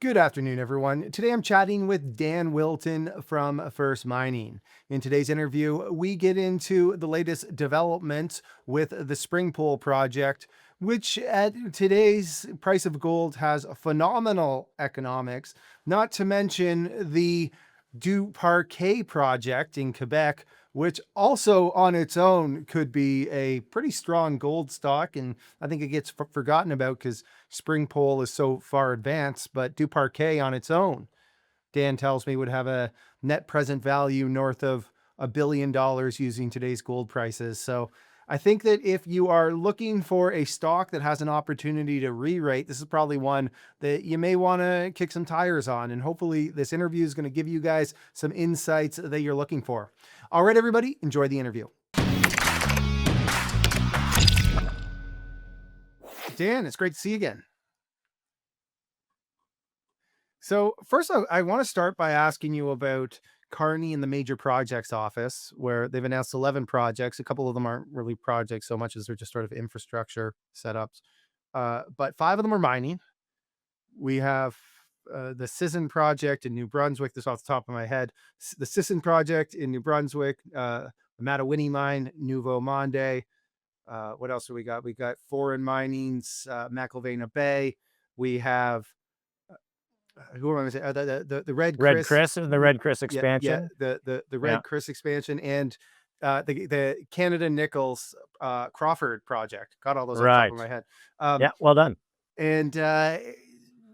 Good afternoon, everyone. Today I'm chatting with Dan Wilton from First Mining. In today's interview, we get into the latest developments with the Springpole project, which at today's price of gold has phenomenal economics, not to mention the Duparquet project in Quebec, which also on its own could be a pretty strong gold stock. And I think it gets forgotten about because Springpole is so far advanced, but Duparquet on its own, Dan tells me, would have a net present value north of $1 billion using today's gold prices. So I think that if you are looking for a stock that has an opportunity to re-rate, this is probably one that you may want to kick some tires on. And hopefully this interview is going to give you guys some insights that you're looking for. All right, everybody, enjoy the interview. Dan, it's great to see you again. So first, I want to start by asking you about Kearney and the Major Projects Office, where they've announced 11 projects. A couple of them aren't really projects so much as they're just sort of infrastructure setups. But 5 of them are mining. We have the Sisson project in New Brunswick. This off the top of my head. The Sisson project in New Brunswick, the Mattawinnie mine, Nouveau Monde. What else do we got? We got foreign mining's McIlvenna Bay. We have who am I saying? The Red Red Chris, Chris and the Red Chris expansion. the Red Chris expansion, and the Canada Nichols Crawford project. Got all those on top of my head. Yeah, well done. And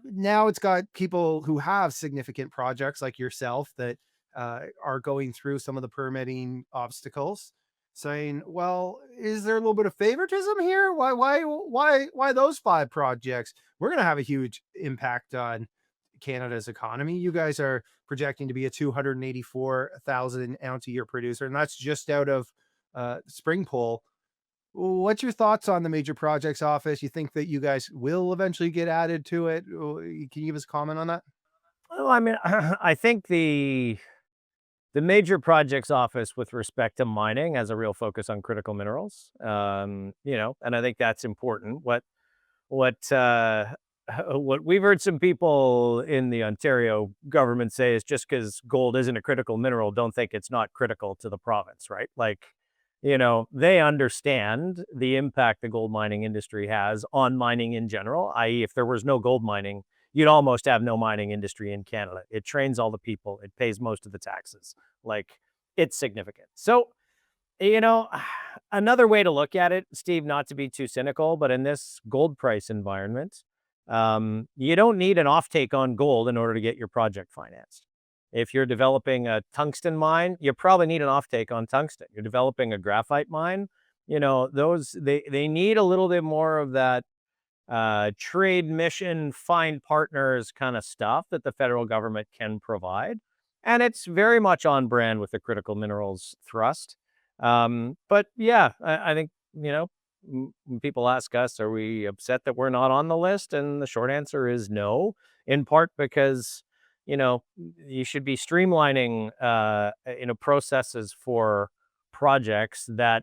now it's got people who have significant projects like yourself that are going through some of the permitting obstacles, saying, "Well, is there a little bit of favoritism here? Why those 5 projects? We're going to have a huge impact on Canada's economy. You guys are projecting to be a 284,000 ounce a year producer, and that's just out of Springpole. What's your thoughts on the Major Projects Office? You think that you guys will eventually get added to it? Can you give us a comment on that? Well, I mean, I think the Major Projects Office with respect to mining has a real focus on critical minerals. And I think that's important. What what we've heard some people in the Ontario government say is just because gold isn't a critical mineral, don't think it's not critical to the province, right? Like, they understand the impact the gold mining industry has on mining in general, i.e., if there was no gold mining, you'd almost have no mining industry in Canada. It trains all the people, it pays most of the taxes. Like, it's significant. So, you know, another way to look at it, Steve, not to be too cynical, but in this gold price environment, you don't need an offtake on gold in order to get your project financed. If you're developing a tungsten mine, you probably need an offtake on tungsten. You're developing a graphite mine, they need a little bit more of that trade mission, find partners kind of stuff that the federal government can provide. And it's very much on brand with the critical minerals thrust. But yeah, I think, when people ask us, are we upset that we're not on the list? And the short answer is no, in part because, you should be streamlining, processes for projects that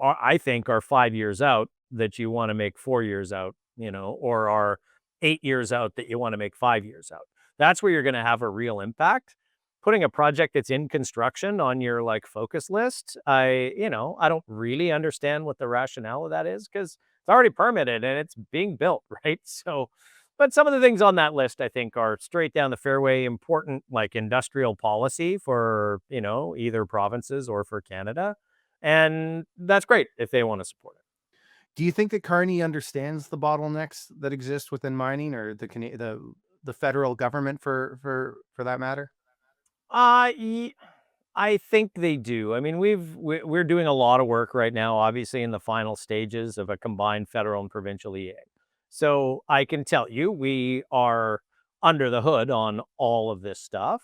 I think are 5 years out that you want to make 4 years out, or are 8 years out that you want to make 5 years out. That's where you're going to have a real impact. Putting a project that's in construction on your focus list, I don't really understand what the rationale of that is because it's already permitted and it's being built, right? So, but some of the things on that list I think are straight down the fairway, important industrial policy for, either provinces or for Canada. And that's great if they want to support it. Do you think that Kearney understands the bottlenecks that exist within mining, or the federal government for that matter? I think they do. I mean, we're doing a lot of work right now, obviously in the final stages of a combined federal and provincial EA. So I can tell you, we are under the hood on all of this stuff.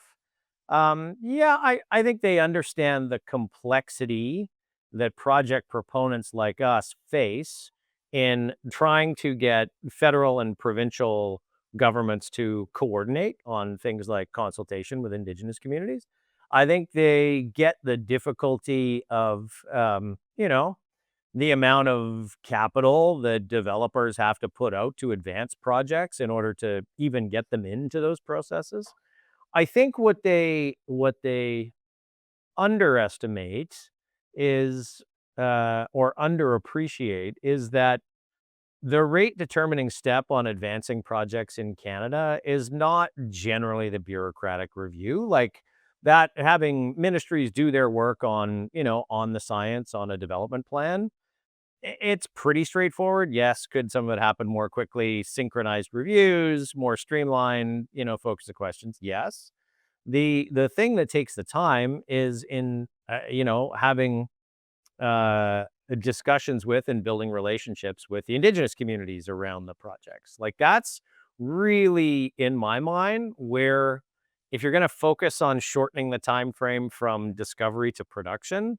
Yeah, I think they understand the complexity that project proponents like us face in trying to get federal and provincial governments to coordinate on things like consultation with Indigenous communities. I think they get the difficulty of, the amount of capital that developers have to put out to advance projects in order to even get them into those processes. I think what they underestimate is or underappreciate is that the rate determining step on advancing projects in Canada is not generally the bureaucratic review. Like that, having ministries do their work on, on the science, on a development plan, it's pretty straightforward. Yes, could some of it happen more quickly? Synchronized reviews, more streamlined, focus the questions. Yes. The thing that takes the time is in having discussions with and building relationships with the Indigenous communities around the projects. Like that's really, in my mind, where if you're going to focus on shortening the time frame from discovery to production,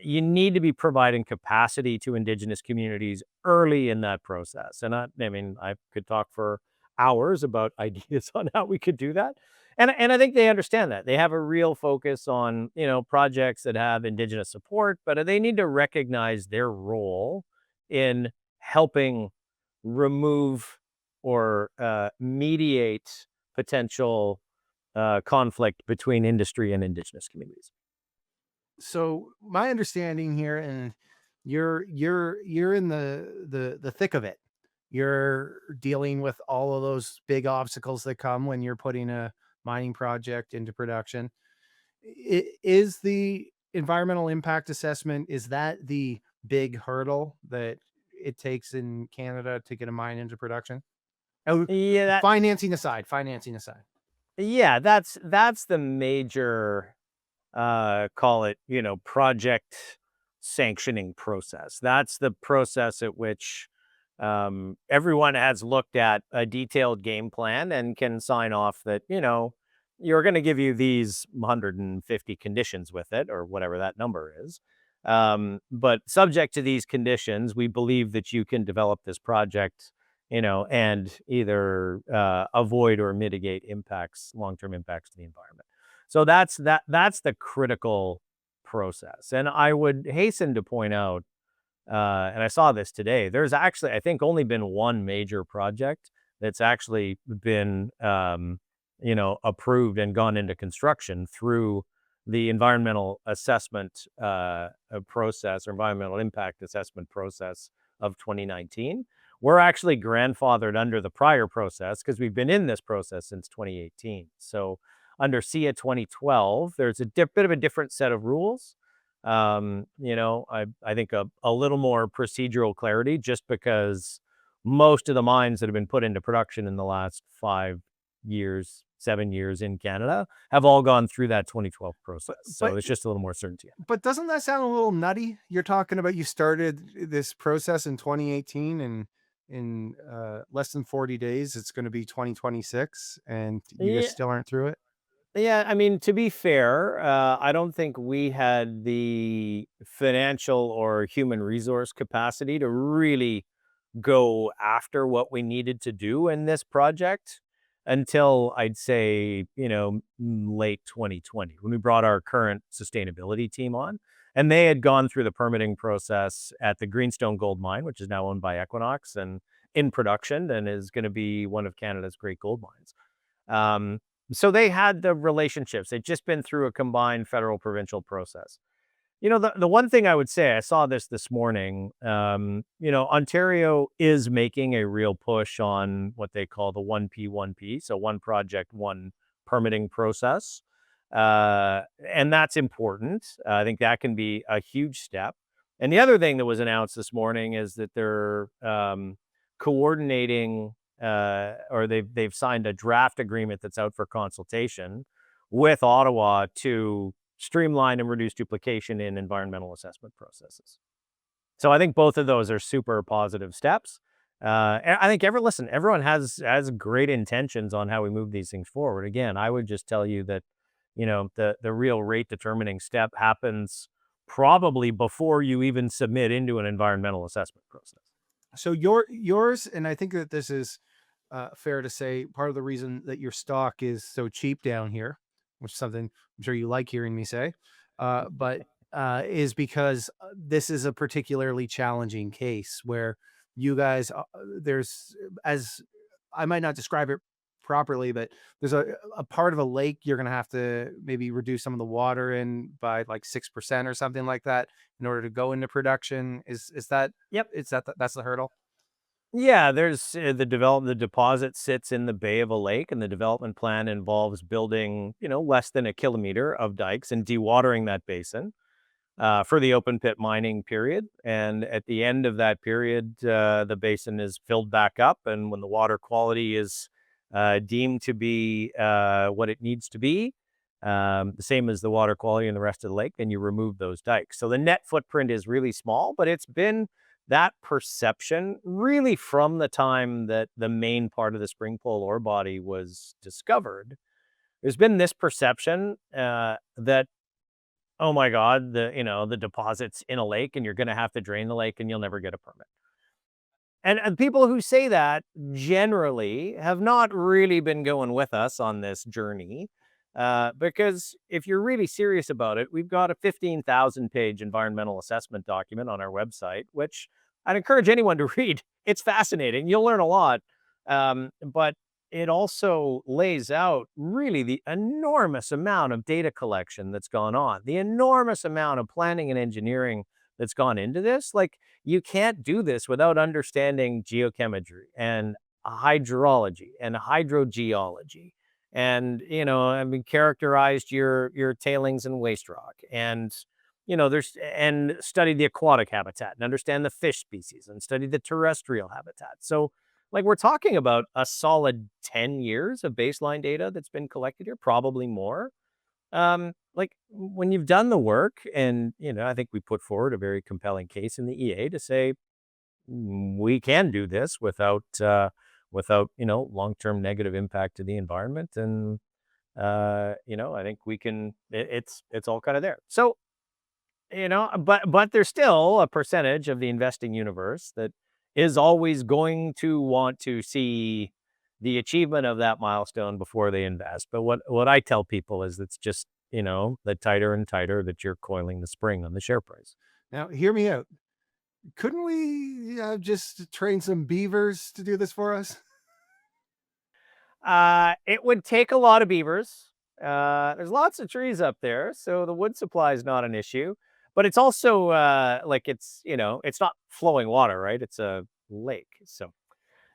you need to be providing capacity to Indigenous communities early in that process. And I mean, I could talk for hours about ideas on how we could do that. And I think they understand that. They have a real focus on, projects that have Indigenous support, but they need to recognize their role in helping remove or mediate potential conflict between industry and Indigenous communities. So my understanding here, and you're in the thick of it. You're dealing with all of those big obstacles that come when you're putting a mining project into production. Is the environmental impact assessment, is that the big hurdle that it takes in Canada to get a mine into production? Oh, Yeah, that financing aside. yeah, that's the major call it, project sanctioning process. That's the process at which everyone has looked at a detailed game plan and can sign off that, you're going to give you these 150 conditions with it or whatever that number is. But subject to these conditions, we believe that you can develop this project, and either avoid or mitigate impacts, long-term impacts to the environment. So that's the critical process. And I would hasten to point out, and I saw this today, there's actually, I think, only been one major project that's actually been, approved and gone into construction through the environmental assessment process or environmental impact assessment process of 2019. We're actually grandfathered under the prior process because we've been in this process since 2018. So under SIA 2012, there's a bit of a different set of rules. I think a little more procedural clarity just because most of the mines that have been put into production in the last 5 years, 7 years in Canada have all gone through that 2012 process. So But it's just a little more certainty. But doesn't that sound a little nutty? You're talking about you started this process in 2018, and in less than 40 days, it's going to be 2026, and you just Yeah, still aren't through it. yeah. I mean, to be fair, I don't think we had the financial or human resource capacity to really go after what we needed to do in this project until I'd say, late 2020 when we brought our current sustainability team on. And they had gone through the permitting process at the Greenstone Gold Mine, which is now owned by Equinox and in production and is going to be one of Canada's great gold mines. So they had the relationships. They'd just been through a combined federal provincial process. The one thing I would say, I saw this morning, Ontario is making a real push on what they call the 1P1P, so one project, one permitting process. And that's important. I think that can be a huge step. And the other thing that was announced this morning is that they're coordinating or they've signed a draft agreement that's out for consultation with Ottawa to streamline and reduce duplication in environmental assessment processes. So I think both of those are super positive steps. And I think everyone has great intentions on how we move these things forward. Again, I would just tell you that, the real rate determining step happens probably before you even submit into an environmental assessment process. So yours, and I think that this is fair to say, part of the reason that your stock is so cheap down here, which is something I'm sure you like hearing me say, but is because this is a particularly challenging case where you guys, there's, as I might not describe it properly, but there's a part of a lake you're going to have to maybe reduce some of the water in by like 6% or something like that in order to go into production. Is that, Yep. that's the hurdle? Yeah, there's the deposit sits in the bay of a lake, and the development plan involves building, less than a kilometer of dikes and dewatering that basin for the open pit mining period. And at the end of that period, the basin is filled back up. And when the water quality is deemed to be what it needs to be, the same as the water quality in the rest of the lake, then you remove those dikes. So the net footprint is really small, but it's been that perception really from the time that the main part of the Springpole ore body was discovered. There's been this perception that, oh my God, the deposit's in a lake and you're going to have to drain the lake and you'll never get a permit. And people who say that generally have not really been going with us on this journey. Because if you're really serious about it, we've got a 15,000-page environmental assessment document on our website, which I'd encourage anyone to read. It's fascinating. You'll learn a lot. But it also lays out really the enormous amount of data collection that's gone on, the enormous amount of planning and engineering that's gone into this. Like, you can't do this without understanding geochemistry and hydrology and hydrogeology and, I mean, characterized your tailings and waste rock, and there's and study the aquatic habitat and understand the fish species and study the terrestrial habitat. So, like, we're talking about a solid 10 years of baseline data that's been collected here, probably more. Like, when you've done the work, and I think we put forward a very compelling case in the EA to say, we can do this without long-term negative impact to the environment. And I think we can. It's all kind of there. So, but there's still a percentage of the investing universe that is always going to want to see the achievement of that milestone before they invest. But what I tell people is, it's just, the tighter and tighter that you're coiling the spring on the share price. Now, hear me out. Couldn't we just train some beavers to do this for us? It would take a lot of beavers. There's lots of trees up there, so the wood supply is not an issue. But it's also like, it's not flowing water, right? It's a lake. So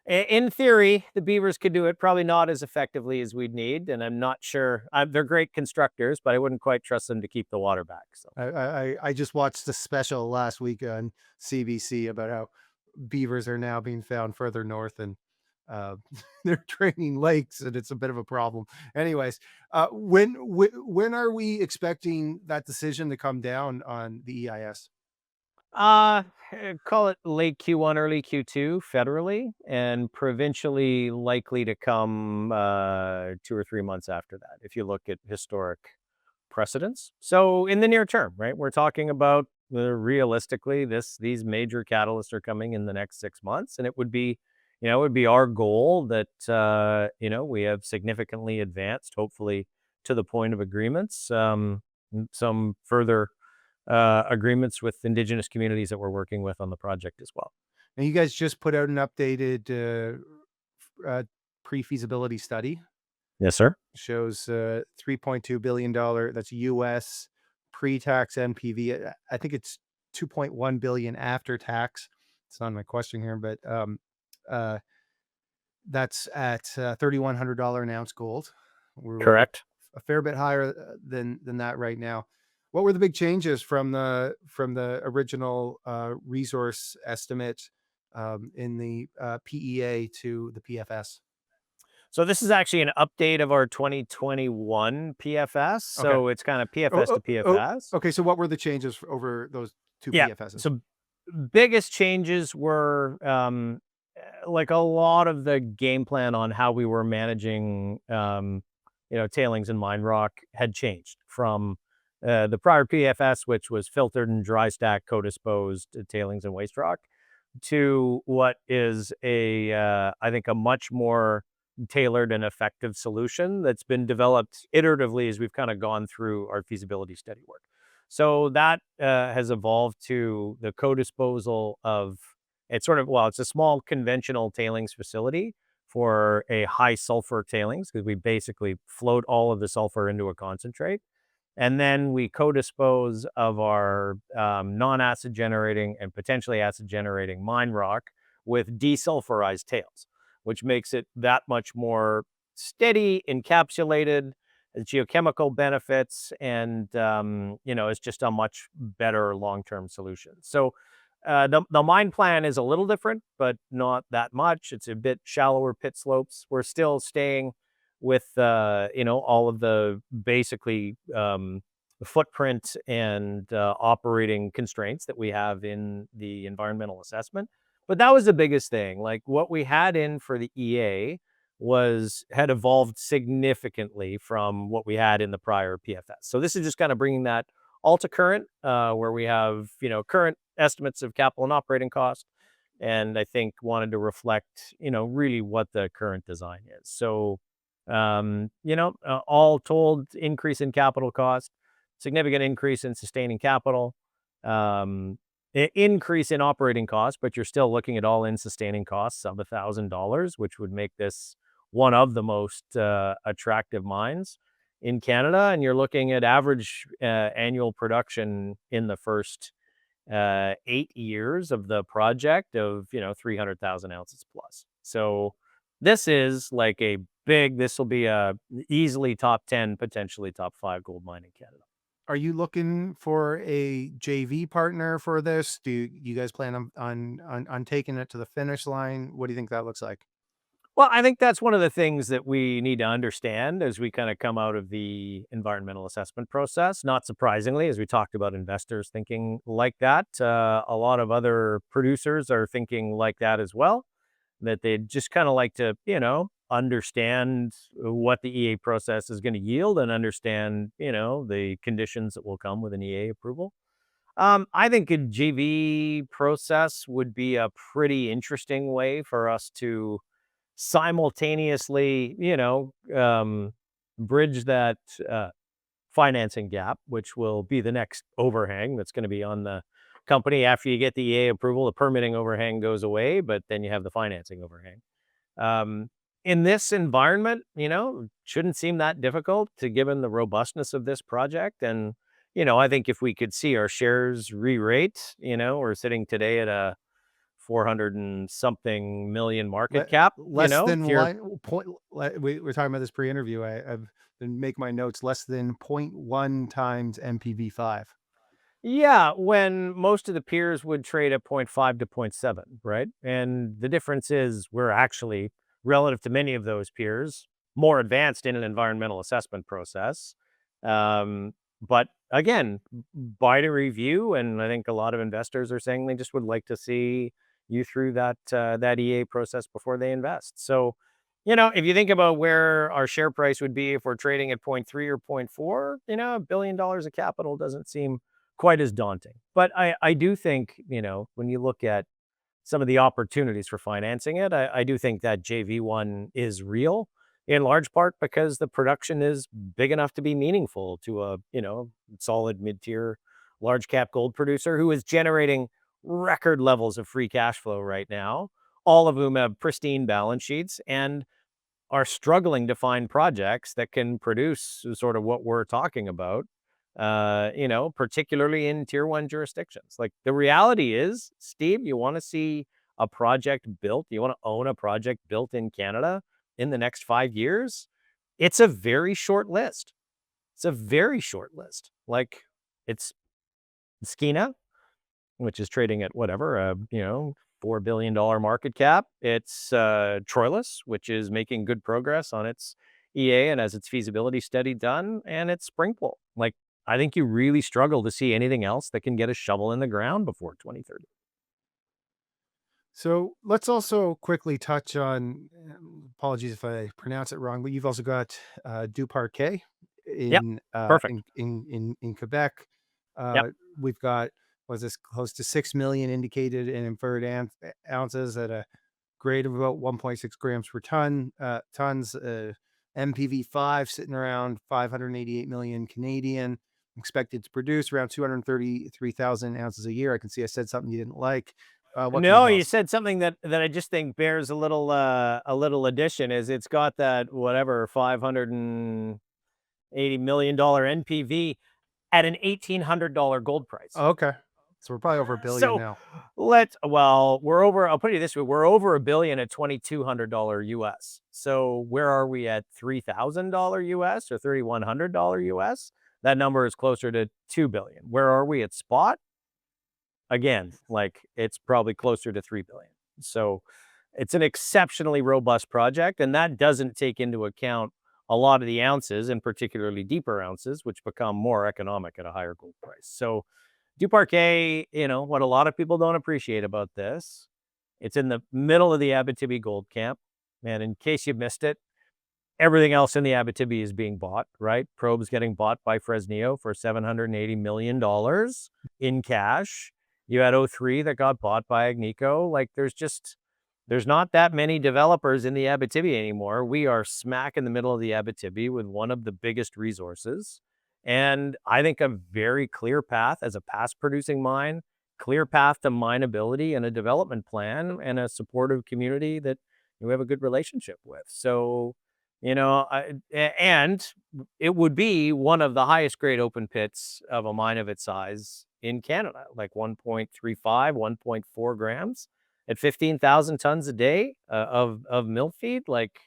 in theory, the beavers could do it, probably not as effectively as we'd need. And I'm not sure. They're great constructors, but I wouldn't quite trust them to keep the water back. So I just watched the special last week on CBC about how beavers are now being found further north, and uh, they're draining lakes, and it's a bit of a problem. Anyways, when are we expecting that decision to come down on the EIS? call it late Q1, early Q2 federally, and provincially likely to come 2 or 3 months after that, if you look at historic precedents. So in the near term, right, we're talking about realistically, these major catalysts are coming in the next 6 months, and it would be our goal that we have significantly advanced, hopefully to the point of agreements, some further agreements with Indigenous communities that we're working with on the project as well. And you guys just put out an updated pre-feasibility study. Yes, sir. Shows $3.2 billion. That's US pre-tax NPV. I think it's 2.1 billion after tax. It's not my question here, but uh, that's at $3,100 an ounce gold. We're Correct. a fair bit higher than that right now. What were the big changes from the original resource estimate in the PEA to the PFS? So this is actually an update of our 2021 PFS. Okay. So it's kind of Oh, PFS to oh, oh, PFS. okay. So what were the changes over those two Yeah. PFSs? So biggest changes were like a lot of the game plan on how we were managing tailings and mine rock had changed from the prior PFS, which was filtered and dry stack co-disposed tailings and waste rock, to what is I think a much more tailored and effective solution that's been developed iteratively as we've kind of gone through our feasibility study work. So that has evolved to the co-disposal of it's sort of, well, it's a small conventional tailings facility for a high sulfur tailings because we basically float all of the sulfur into a concentrate. And then we co-dispose of our non-acid generating and potentially acid generating mine rock with desulfurized tails, which makes it that much more steady, encapsulated, geochemical benefits, and it's just a much better long-term solution. So the mine plan is a little different, but not that much. It's a bit shallower pit slopes. We're still staying with all of the basically footprint and operating constraints that we have in the environmental assessment. But that was the biggest thing. Like what we had in for the EA had evolved significantly from what we had in the prior PFS. So this is just kind of bringing that all to current, where we have current estimates of capital and operating cost, and I think wanted to reflect really what the current design is. So all told, increase in capital cost, significant increase in sustaining capital, increase in operating costs, but you're still looking at all in sustaining costs of $1,000, which would make this one of the most attractive mines in Canada. And you're looking at average annual production in the first 8 years of the project of 300,000 ounces plus. So this is like this will be a easily top 10, potentially top 5 gold mine in Canada. Are you looking for a JV partner for this? Do you guys plan on taking it to the finish line? What do you think that looks like? Well, I think that's one of the things that we need to understand as we kind of come out of the environmental assessment process. Not surprisingly, as we talked about investors thinking like that, a lot of other producers are thinking like that as well, that they'd just kind of like to, understand what the EA process is going to yield and understand, the conditions that will come with an EA approval. I think a JV process would be a pretty interesting way for us to simultaneously, bridge that financing gap, which will be the next overhang that's going to be on the company after you get the EA approval. The permitting overhang goes away, but then you have the financing overhang. In this environment, shouldn't seem that difficult to given the robustness of this project. And, I think if we could see our shares re-rate, we're sitting today at a 400 and something million market cap, Less if than you're one point. We were talking about this pre-interview. I've been make my notes less than zero point 0.1 times MPV5. yeah, when most of the peers would trade at point 0.5 to point 0.7, right? And the difference is we're actually, relative to many of those peers, more advanced in an environmental assessment process. But again, binary view, and I think a lot of investors are saying they just would like to see you through that EA process before they invest. So, if you think about where our share price would be if we're trading at point 0.3 or point 0.4, $1 billion of capital doesn't seem quite as daunting. But I do think, when you look at some of the opportunities for financing it, I do think that JV one is real in large part because the production is big enough to be meaningful to a, solid mid-tier large cap gold producer who is generating record levels of free cash flow right now, all of whom have pristine balance sheets and are struggling to find projects that can produce sort of what we're talking about, particularly in tier one jurisdictions. Like the reality is, Steve, you want to see a project built, you want to own a project built in Canada in the next 5 years, it's a very short list. It's a very short list. Like it's Skeena, which is trading at whatever, $4 billion market cap. It's Troilus, which is making good progress on its EA and has its feasibility study done, and it's Springpole. Like, I think you really struggle to see anything else that can get a shovel in the ground before 2030. So let's also quickly touch on, apologies if I pronounce it wrong, but you've also got Duparquet Yep. Perfect. in Quebec. Yep. We've got, was this close to 6 million indicated and inferred ounces at a grade of about 1.6 grams per tons. MPV5 sitting around 588 million Canadian. expected to produce around 233,000 ounces a year. I can see I said something you didn't like. What can you No, tell you us? said something that I just think bears a little addition is it's got that whatever $580 million NPV at an $1,800 gold price. Oh, okay. So we're probably over a billion So now. we're over, I'll put it this way, we're over a billion at $2,200 US. So where are we at $3,000 US or $3,100 US? That number is closer to 2 billion. Where are we at spot? Again, like it's probably closer to 3 billion. So it's an exceptionally robust project, and that doesn't take into account a lot of the ounces, and particularly deeper ounces, which become more economic at a higher gold price. So Duparquet, what a lot of people don't appreciate about this, it's in the middle of the Abitibi gold camp. And in case you missed it, everything else in the Abitibi is being bought, right? Probe's getting bought by Fresnillo for $780 million in cash. You had O3 that got bought by Agnico. Like there's not that many developers in the Abitibi anymore. We are smack in the middle of the Abitibi with one of the biggest resources. And I think a very clear path as a past producing mine, clear path to mineability and a development plan and a supportive community that we have a good relationship with. So, and it would be one of the highest grade open pits of a mine of its size in Canada, like 1.35, 1.4 grams at 15,000 tons a day of mill feed. Like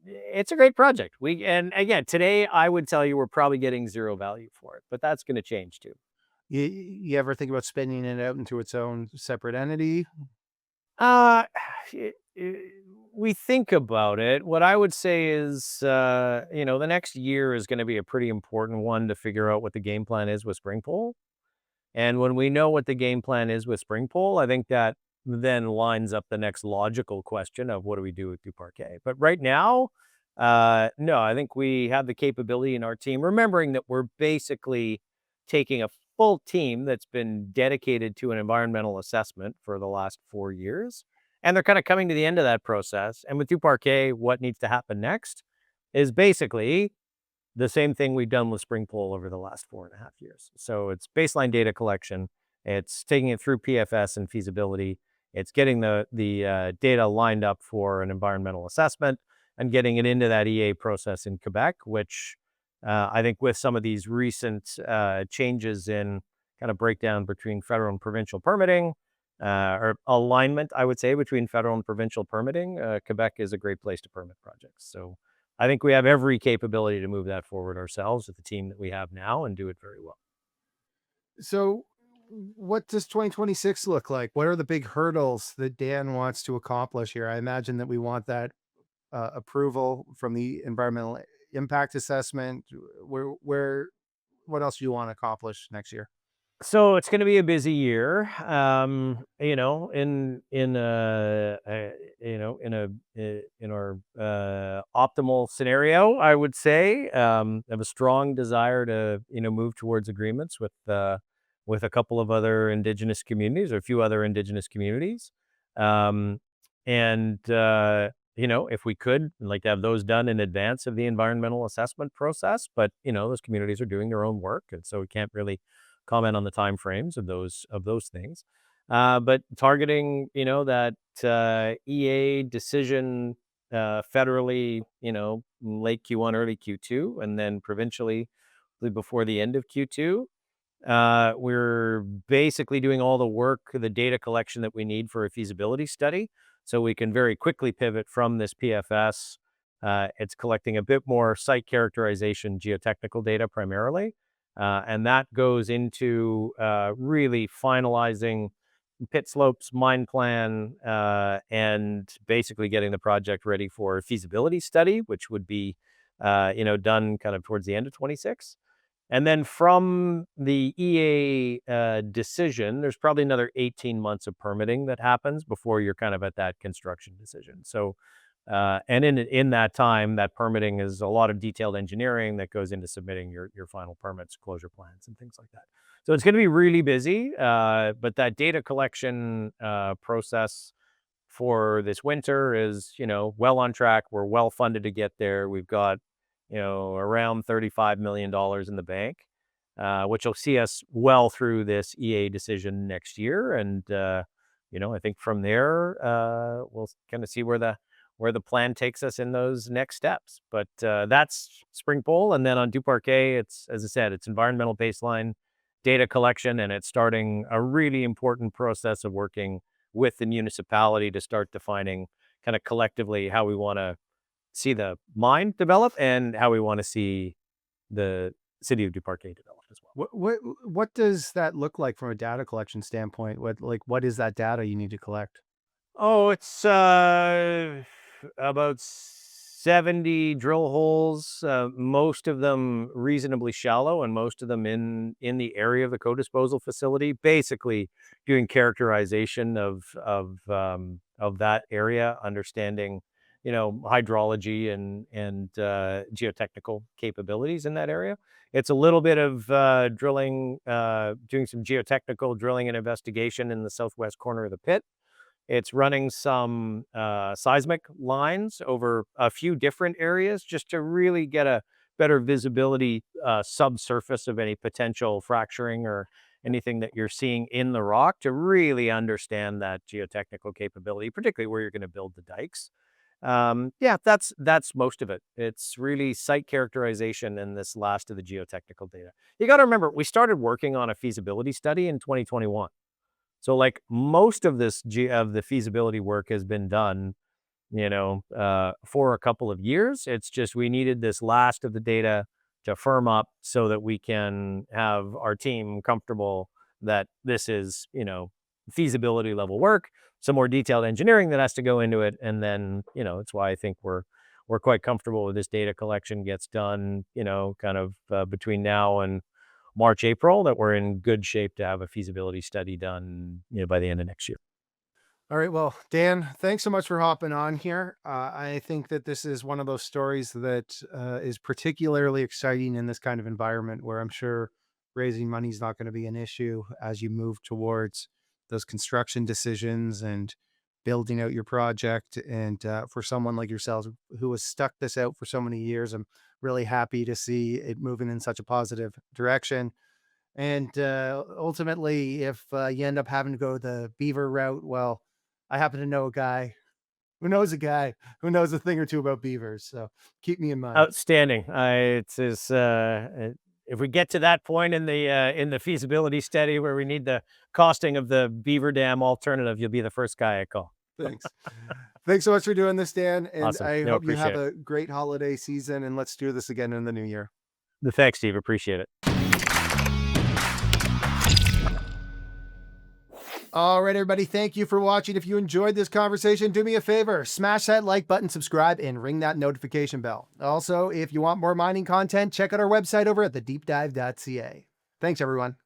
it's a great project. And again, today I would tell you we're probably getting zero value for it, but that's going to change too. You ever think about spinning it out into its own separate entity? Uh, y- y- we think about it. What I would say is, the next year is going to be a pretty important one to figure out what the game plan is with Springpole. And when we know what the game plan is with Springpole, I think that then lines up the next logical question of what do we do with Duparquet. But right now, no, I think we have the capability in our team, remembering that we're basically taking a full team that's been dedicated to an environmental assessment for the last 4 years. And they're kind of coming to the end of that process. And with Duparquet, what needs to happen next is basically the same thing we've done with Springpole over the last 4.5 years. So it's baseline data collection. It's taking it through PFS and feasibility. It's getting the data lined up for an environmental assessment and getting it into that EA process in Quebec, which I think with some of these recent changes in kind of breakdown between federal and provincial permitting, or alignment, I would say, between federal and provincial permitting, Quebec is a great place to permit projects. So I think we have every capability to move that forward ourselves with the team that we have now and do it very well. So, what does 2026 look like? What are the big hurdles that Dan wants to accomplish here? I imagine that we want that approval from the environmental impact assessment. What else do you want to accomplish next year? So it's going to be a busy year. In our optimal scenario, I would say, have a strong desire to move towards agreements with a couple of other Indigenous communities or a few other Indigenous communities, um, and if we could, I'd like to have those done in advance of the environmental assessment process. But those communities are doing their own work, and so we can't really comment on the timeframes of those things. But targeting, that EA decision federally, late Q1, early Q2, and then provincially before the end of Q2. We're basically doing all the work, the data collection that we need for a feasibility study, so we can very quickly pivot from this PFS. It's collecting a bit more site characterization, geotechnical data primarily, and that goes into really finalizing pit slopes, mine plan, and basically getting the project ready for a feasibility study, which would be, done kind of towards the end of 26. And then from the EA decision, there's probably another 18 months of permitting that happens before you're kind of at that construction decision. So, and in that time, that permitting is a lot of detailed engineering that goes into submitting your final permits, closure plans, and things like that. So it's going to be really busy, but that data collection process for this winter is, well on track. We're well funded to get there. We've got, around $35 million in the bank. which will see us well through this EA decision next year. And, I think from there, we'll kind of see where the plan takes us in those next steps. But that's Springpole. And then on Duparquet, it's, as I said, it's environmental baseline data collection, and it's starting a really important process of working with the municipality to start defining kind of collectively how we want to see the mine develop and how we want to see the city of Duparquet develop as well. What does that look like from a data collection standpoint? What is that data you need to collect? Oh, it's about 70 drill holes, most of them reasonably shallow, and most of them in the area of the co-disposal facility. Basically, doing characterization of that area, understanding, hydrology and geotechnical capabilities in that area. It's a little bit of drilling, doing some geotechnical drilling and investigation in the southwest corner of the pit. It's running some seismic lines over a few different areas just to really get a better visibility subsurface of any potential fracturing or anything that you're seeing in the rock, to really understand that geotechnical capability, particularly where you're going to build the dikes. Yeah, that's most of it. It's really site characterization and this last of the geotechnical data. You got to remember, we started working on a feasibility study in 2021. So like most of of the feasibility work has been done, for a couple of years. It's just we needed this last of the data to firm up so that we can have our team comfortable that this is, feasibility level work, some more detailed engineering that has to go into it. And then, it's why I think we're quite comfortable with this data collection gets done, kind of between now and March, April, that we're in good shape to have a feasibility study done, by the end of next year. All right. Well, Dan, thanks so much for hopping on here. I think that this is one of those stories that is particularly exciting in this kind of environment where I'm sure raising money is not going to be an issue as you move towards those construction decisions and building out your project. And for someone like yourselves who has stuck this out for so many years, I'm really happy to see it moving in such a positive direction. And ultimately, if you end up having to go the beaver route, well, I happen to know a guy a guy who knows a thing or two about beavers. So keep me in mind. Outstanding. If we get to that point in the feasibility study where we need the costing of the beaver dam alternative, you'll be the first guy I call. Thanks. Thanks so much for doing this, Dan. And Awesome. I No, hope you have appreciate a great holiday season. And let's do this again in the new year. Thanks, Steve. Appreciate it. All right, everybody. Thank you for watching. If you enjoyed this conversation, do me a favor, smash that like button, subscribe, and ring that notification bell. Also, if you want more mining content, check out our website over at thedeepdive.ca. Thanks, everyone.